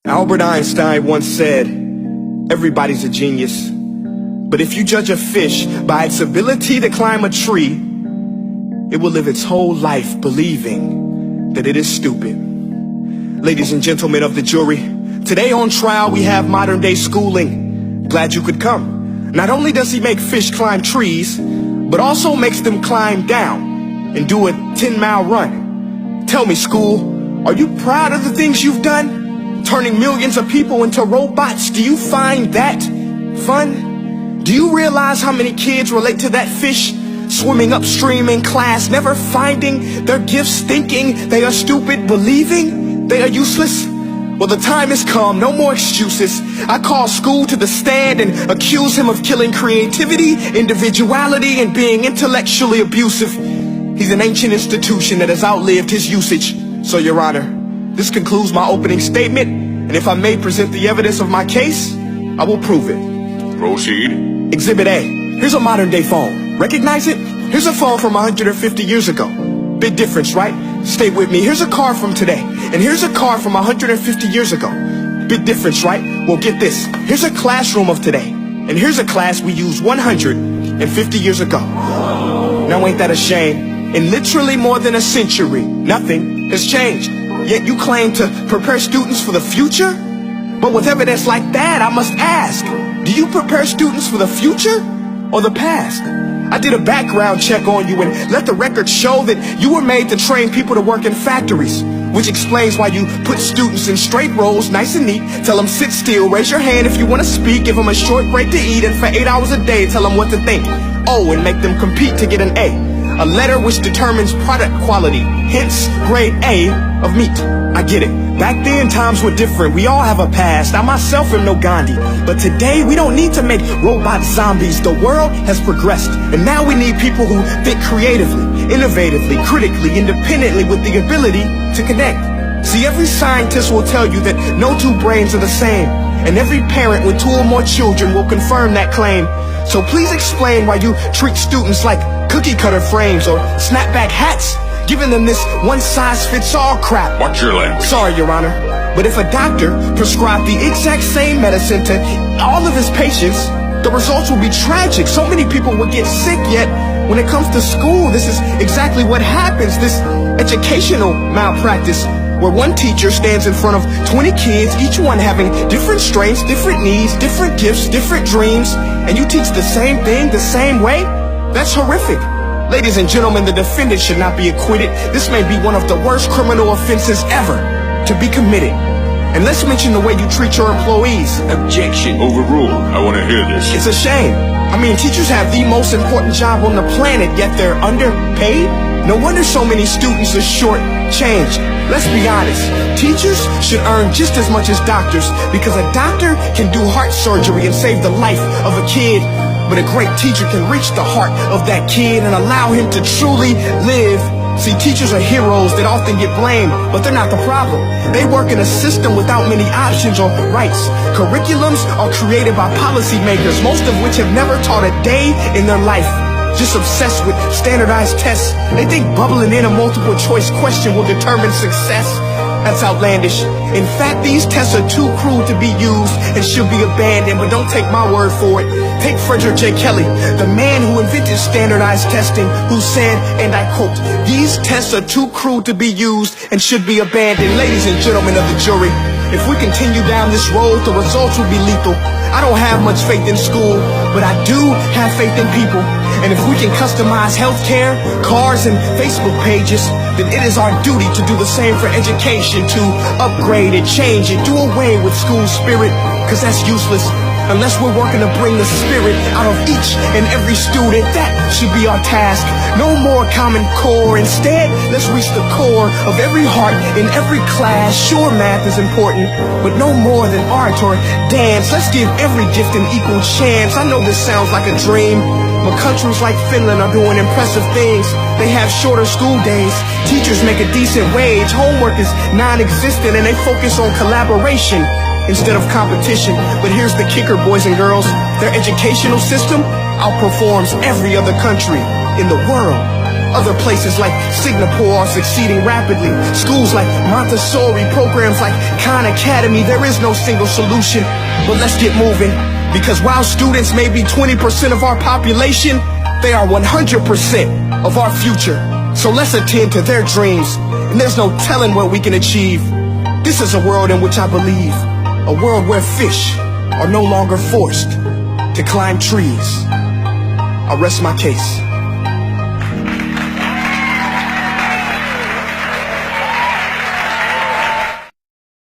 Albert Einstein once said, everybody's a genius. But if you judge a fish by its ability to climb a tree, it will live its whole life believing that it is stupid. Ladies and gentlemen of the jury, today on trial we have modern day schooling. Glad you could come. Not only does he make fish climb trees, but also makes them climb down and do a 10-mile run. Tell me, school, are you proud of the things you've done? Turning millions of people into robots, do you find that fun? Do you realize how many kids relate to that fish swimming upstream in class, never finding their gifts, thinking they are stupid, believing they are useless? Well, the time has come, no more excuses. I call school to the stand and accuse him of killing creativity, individuality, and being intellectually abusive. He's an ancient institution that has outlived his usage. So, Your Honor, this concludes my opening statement, and if I may present the evidence of my case, I will prove it. Proceed. Exhibit A. Here's a modern day phone. Recognize it? Here's a phone from 150 years ago. Big difference, right? Stay with me. Here's a car from today, and here's a car from 150 years ago. Big difference, right? Well, get this. Here's a classroom of today, and here's a class we used 150 years ago. Now ain't that a shame? In literally more than a century, nothing has changed. Yet you claim to prepare students for the future? But with evidence like that, I must ask, do you prepare students for the future or the past? I did a background check on you and let the record show that you were made to train people to work in factories, which explains why you put students in straight rows, nice and neat, tell them sit still, raise your hand if you want to speak, give them a short break to eat, and for 8 hours a day tell them what to think. Oh, and make them compete to get an A letter which determines product quality, hence grade A of meat. I get it. Back then, times were different. We all have a past. I myself am no Gandhi. But today, we don't need to make robot zombies. The world has progressed. And now we need people who think creatively, innovatively, critically, independently, with the ability to connect. See, every scientist will tell you that no two brains are the same. And every parent with 2 or more children will confirm that claim. So please explain why you treat students like cookie cutter frames or snapback hats, giving them this one-size-fits-all crap. Watch your language. Sorry, Your Honor, but if a doctor prescribed the exact same medicine to all of his patients, the results will be tragic. So many people will get sick, yet when it comes to school, this is exactly what happens. This educational malpractice, where one teacher stands in front of 20 kids, each one having different strengths, different needs, different gifts, different dreams, and you teach the same thing the same way? That's horrific. Ladies and gentlemen, the defendant should not be acquitted. This may be one of the worst criminal offenses ever to be committed. And let's mention the way you treat your employees. Objection. Overruled. I want to hear this. It's a shame. I mean, teachers have the most important job on the planet, yet they're underpaid? No wonder so many students are short-changed. Let's be honest. Teachers should earn just as much as doctors, because a doctor can do heart surgery and save the life of a kid. But a great teacher can reach the heart of that kid and allow him to truly live. See, teachers are heroes that often get blamed, but they're not the problem. They work in a system without many options or rights. Curriculums are created by policymakers, most of which have never taught a day in their life. Just obsessed with standardized tests. They think bubbling in a multiple choice question will determine success. That's outlandish. In fact, these tests are too cruel to be used and should be abandoned, but don't take my word for it. Take Frederick J. Kelly, the man who invented standardized testing, who said, and I quote, "These tests are too cruel to be used and should be abandoned." Ladies and gentlemen of the jury, if we continue down this road, the results will be lethal. I don't have much faith in school, but I do have faith in people. And if we can customize healthcare, cars, and Facebook pages, then it is our duty to do the same for education, to upgrade it, change it, do away with school spirit, because that's useless. Unless we're working to bring the spirit out of each and every student, that should be our task. No more Common Core. Instead, let's reach the core of every heart in every class. Sure, math is important, but no more than art or dance. Let's give every gift an equal chance. I know this sounds like a dream, but countries like Finland are doing impressive things. They have shorter school days. Teachers make a decent wage. Homework is non-existent, and they focus on collaboration instead of competition. But here's the kicker, boys and girls. Their educational system outperforms every other country in the world. Other places like Singapore are succeeding rapidly. Schools like Montessori, programs like Khan Academy. There is no single solution, but let's get moving. Because while students may be 20% of our population, they are 100% of our future. So let's attend to their dreams, and there's no telling what we can achieve. This is a world in which I believe, a world where fish are no longer forced to climb trees. I rest my case.